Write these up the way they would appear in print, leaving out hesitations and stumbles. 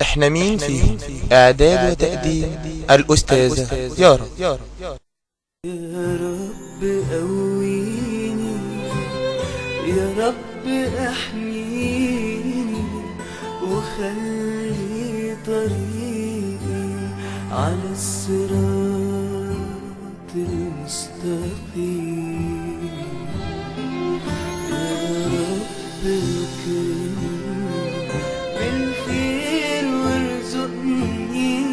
احنا مين فيه؟ اعداد وتقديم الاستاذة يارا. يا رب قويني، يا رب احميني، وخلي طريقي على الصراط المستقيم. يا رب اكرمني بالخير وارزقني،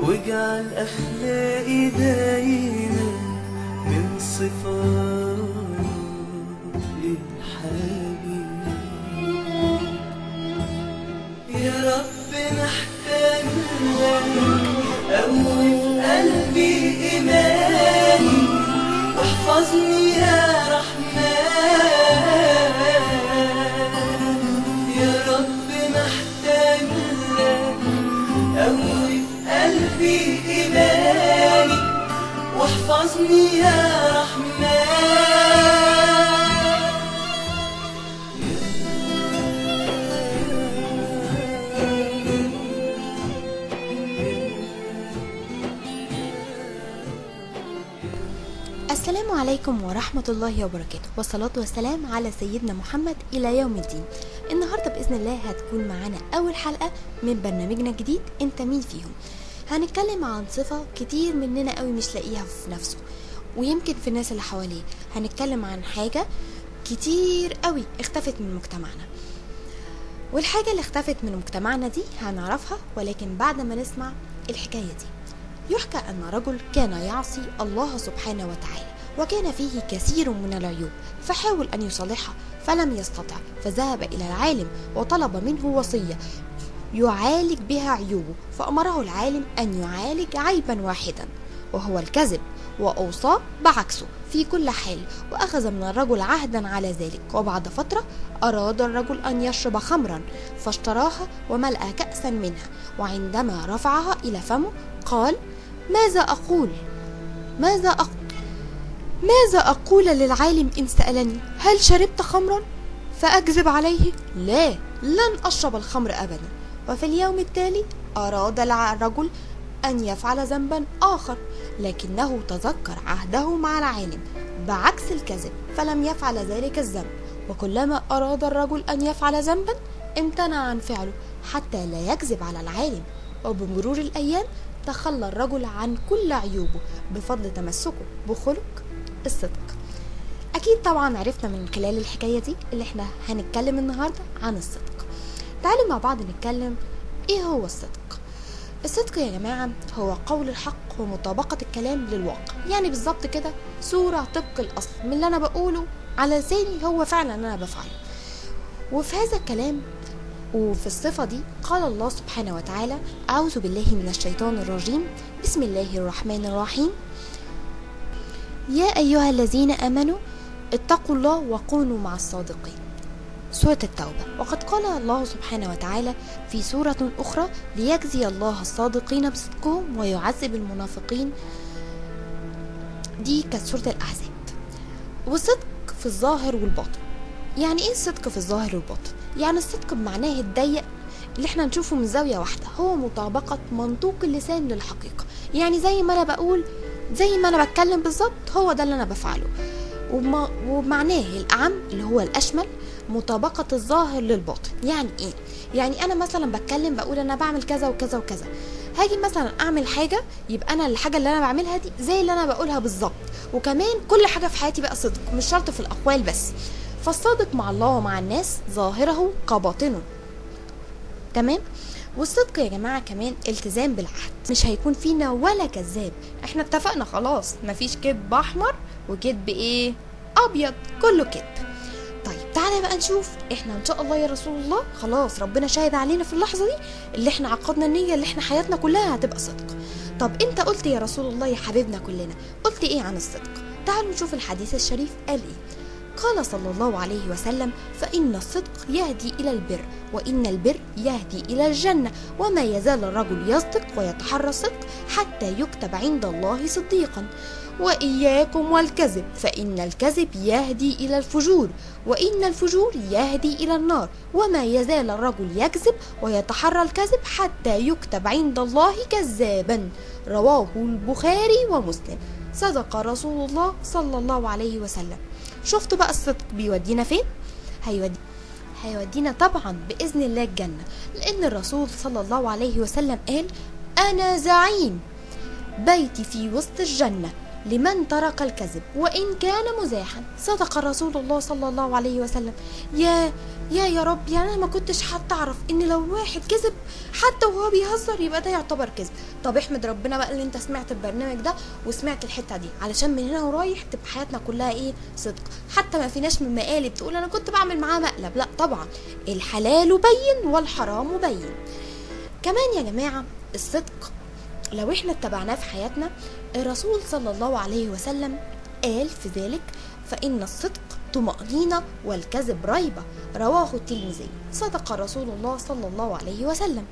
واجعل اخلاقي دايما من صفات الحبيب. يا رب محتاج لك، قوي قلبي ايماني، واحفظني يا رحمن. يا رب محتاج لك، قوي قلبي إيماني، واحفظني يا رحمن. السلام عليكم ورحمة الله وبركاته، والصلاة والسلام على سيدنا محمد إلى يوم الدين. النهاردة بإذن الله هتكون معانا أول حلقة من برنامجنا الجديد انت مين فيهم. هنتكلم عن صفة كتير مننا قوي مش لاقيها في نفسه ويمكن في الناس اللي حواليه. هنتكلم عن حاجة كتير قوي اختفت من مجتمعنا، والحاجة اللي اختفت من مجتمعنا دي هنعرفها ولكن بعد ما نسمع الحكاية دي. يحكى أن رجل كان يعصي الله سبحانه وتعالى، وكان فيه كثير من العيوب، فحاول أن يصلحها فلم يستطع، فذهب إلى العالم وطلب منه وصية يعالج بها عيوبه، فأمره العالم أن يعالج عيبا واحدا وهو الكذب، وأوصاه بعكسه في كل حال، وأخذ من الرجل عهدا على ذلك. وبعد فترة أراد الرجل أن يشرب خمرا فاشتراها وملأ كأسا منها، وعندما رفعها إلى فمه قال: ماذا أقول للعالم إن سألني هل شربت خمرا؟ فأكذب عليه؟ لا، لن أشرب الخمر أبدا. وفي اليوم التالي أراد الرجل أن يفعل ذنبا آخر، لكنه تذكر عهده مع العالم بعكس الكذب فلم يفعل ذلك الذنب. وكلما أراد الرجل أن يفعل ذنبا امتنع عن فعله حتى لا يكذب على العالم. وبمرور الأيام تخلى الرجل عن كل عيوبه بفضل تمسكه بخلق الصدق. أكيد طبعا عرفنا من خلال الحكاية دي اللي احنا هنتكلم النهاردة عن الصدق. تعالوا مع بعض نتكلم ايه هو الصدق. الصدق يا جماعة هو قول الحق ومطابقة الكلام للواقع، يعني بالظبط كده صورة طبق الأصل من اللي أنا بقوله على لساني هو فعلا أنا بفعله. وفي هذا الكلام وفي الصفة دي قال الله سبحانه وتعالى: أعوذ بالله من الشيطان الرجيم، بسم الله الرحمن الرحيم، يا أيها الذين آمنوا اتقوا الله وكونوا مع الصادقين. سورة التوبة. وقد قال الله سبحانه وتعالى في سورة أخرى: ليجزي الله الصادقين بصدقهم ويعذب المنافقين. دي كانت سورة الأحزاب. والصدق في الظاهر والباطن. يعني ايه الصدق في الظاهر والباطن؟ يعني الصدق بمعناه الضيق اللي احنا نشوفه من زاوية واحدة، هو مطابقة منطوق اللسان للحقيقة، يعني زي ما انا بقول زي ما انا بتكلم بالظبط هو ده اللي انا بفعله. ومعناه الأعم اللي هو الأشمل مطابقة الظاهر للباطن. يعني ايه؟ يعني انا مثلا بتكلم بقول انا بعمل كذا وكذا وكذا، هاجي مثلا اعمل حاجة يبقى انا الحاجة اللي انا بعملها دي زي اللي انا بقولها بالظبط. وكمان كل حاجة في حياتي بقى صدق، مش شرط في الأقوال بس. فالصادق مع الله ومع الناس ظاهره كباطنه. تمام. والصدق يا جماعة كمان التزام بالعهد، مش هيكون فينا ولا كذاب. احنا اتفقنا خلاص مفيش كذب احمر وكذب ايه ابيض، كله كذب. طيب تعالى بقى نشوف احنا ان شاء الله يا رسول الله خلاص ربنا شاهد علينا في اللحظة دي اللي احنا عقدنا النية اللي احنا حياتنا كلها هتبقى صدق. طب انت قلت يا رسول الله يا حبيبنا كلنا قلت ايه عن الصدق؟ تعالوا نشوف الحديث الشريف قال ايه. قال صلى الله عليه وسلم: فإن الصدق يهدي إلى البر، وإن البر يهدي إلى الجنة، وما يزال الرجل يصدق ويتحرى الصدق حتى يكتب عند الله صديقا. وإياكم والكذب، فإن الكذب يهدي إلى الفجور، وإن الفجور يهدي إلى النار، وما يزال الرجل يكذب ويتحرى الكذب حتى يكتب عند الله كذابا. رواه البخاري ومسلم. صدق رسول الله صلى الله عليه وسلم. شفتوا بقى الصدق بيودينا فين؟ هيودينا طبعا بإذن الله الجنة، لأن الرسول صلى الله عليه وسلم قال: أنا زعيم بيتي في وسط الجنة لمن ترك الكذب وإن كان مزاحا. صدق رسول الله صلى الله عليه وسلم. يا رب، يعني أنا ما كنتش حتى أعرف إن لو واحد كذب حتى وهو بيهزر يبقى ده يعتبر كذب. طب احمد ربنا بقى اللي انت سمعت البرنامج ده وسمعت الحتة دي، علشان من هنا ورايح تبقى حياتنا كلها ايه؟ صدق. حتى ما فيناش من مقالب تقول أنا كنت بعمل معاه مقلب، لا طبعا، الحلال بين والحرام بين. كمان يا جماعة الصدق لو احنا اتبعناه في حياتنا، الرسول صلى الله عليه وسلم قال في ذلك: فإن الصدق طمأنينة والكذب ريبة. رواه الترمذي. صدق رسول الله صلى الله عليه وسلم.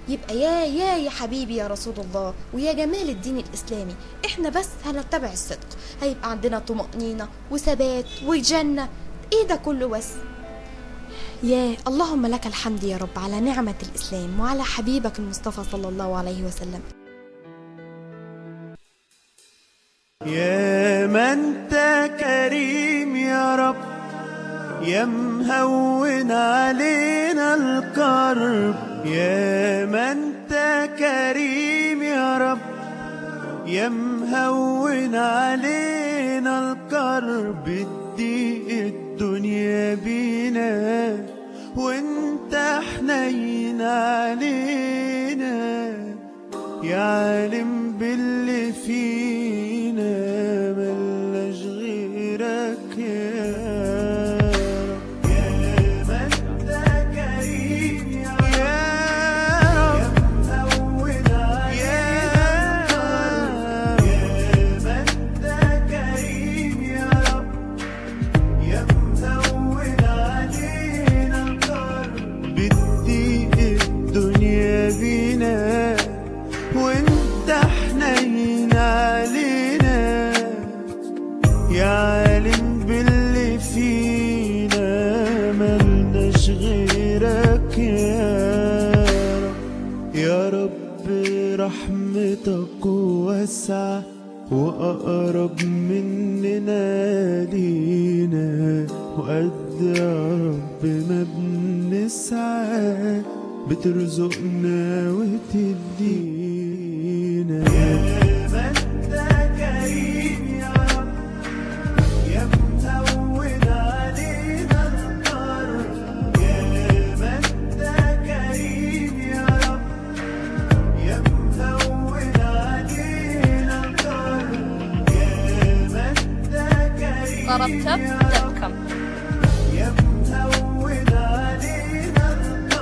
يبقى يا حبيبي يا رسول الله ويا جمال الدين الإسلامي، احنا بس هنتبع الصدق هيبقى عندنا طمأنينة وثبات وجنة. ايه ده كله بس؟ يا اللهم لك الحمد يا رب على نعمة الإسلام وعلى حبيبك المصطفى صلى الله عليه وسلم. يا من انت كريم يا رب، يا مهون علينا الكرب. يا من انت كريم يا رب، يا مهون علينا الكرب. ادي الدنيا بينا وانت حنين علينا، يا عالم باللي فينا ملناش غيرك يا رب. يا من انت كريم يا رب، يا مهون علينا الكرب. يا من انت كريم يا رب، يا مهون علينا الكرب. بدي الدنيا بينا وانت حنين علينا، يا عالم باللي فينا ملناش غيرك يا رب. يا رب رحمتك واسعة وأقرب مننا لينا، وقد يا رب ما بنسعى بترزقنا وتدينا. يا من انت كريم يا رب، يا مهون علينا الكرب. يا من انت كريم يا رب، يا مهون علينا الكرب. يا من انت كريم يا رب، يا مهون علينا الكرب.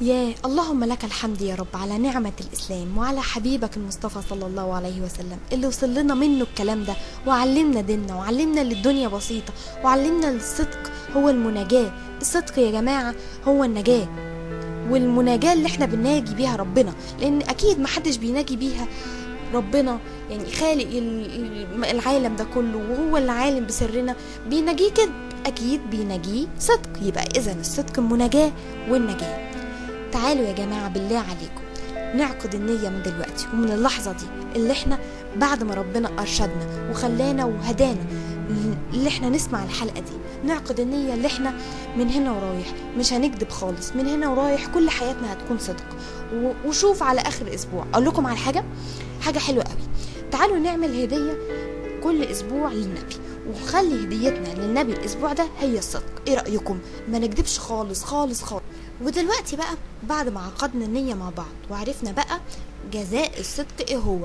يا اللهم لك الحمد يا رب على نعمة الإسلام وعلى حبيبك المصطفى صلى الله عليه وسلم اللي وصل لنا منه الكلام ده وعلمنا ديننا وعلمنا ان الدنيا بسيطة وعلمنا الصدق هو المناجاة. الصدق يا جماعة هو النجاة، والمناجاة اللي احنا بنناجي بيها ربنا، لان اكيد محدش بيناجي بيها ربنا، يعني خالق العالم ده كله وهو اللي عالم بسرنا بيناجيه كده، اكيد بيناجيه صدق. يبقى اذا الصدق المناجاة والنجاة. تعالوا يا جماعة بالله عليكم نعقد النية من دلوقتي ومن اللحظة دي اللي احنا بعد ما ربنا أرشدنا وخلانا وهدانا اللي احنا نسمع الحلقة دي، نعقد النية اللي احنا من هنا ورايح مش هنكذب خالص، من هنا ورايح كل حياتنا هتكون صدق. وشوف على آخر أسبوع أقول لكم على حاجة حلوة قوي. تعالوا نعمل هدية كل أسبوع للنبي، وخلي هديتنا للنبي الأسبوع ده هي الصدق. ايه رأيكم؟ ما نكذبش خالص خالص خالص. ودلوقتي بقى بعد ما عقدنا النية مع بعض وعرفنا بقى جزاء الصدق ايه هو،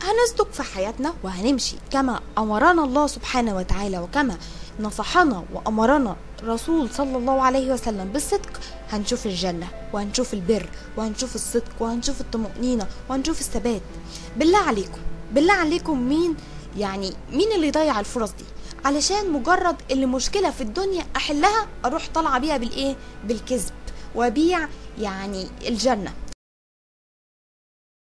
هنصدق في حياتنا وهنمشي كما أمرنا الله سبحانه وتعالى وكما نصحنا وأمرنا رسول صلى الله عليه وسلم بالصدق هنشوف الجنة، وهنشوف البر، وهنشوف الصدق، وهنشوف الطمأنينة، وهنشوف الثبات. بالله عليكم مين اللي يضيع الفرص دي علشان مجرد اللي مشكلة في الدنيا احلها اروح طالعة بيها بالكذب وابيع الجنة؟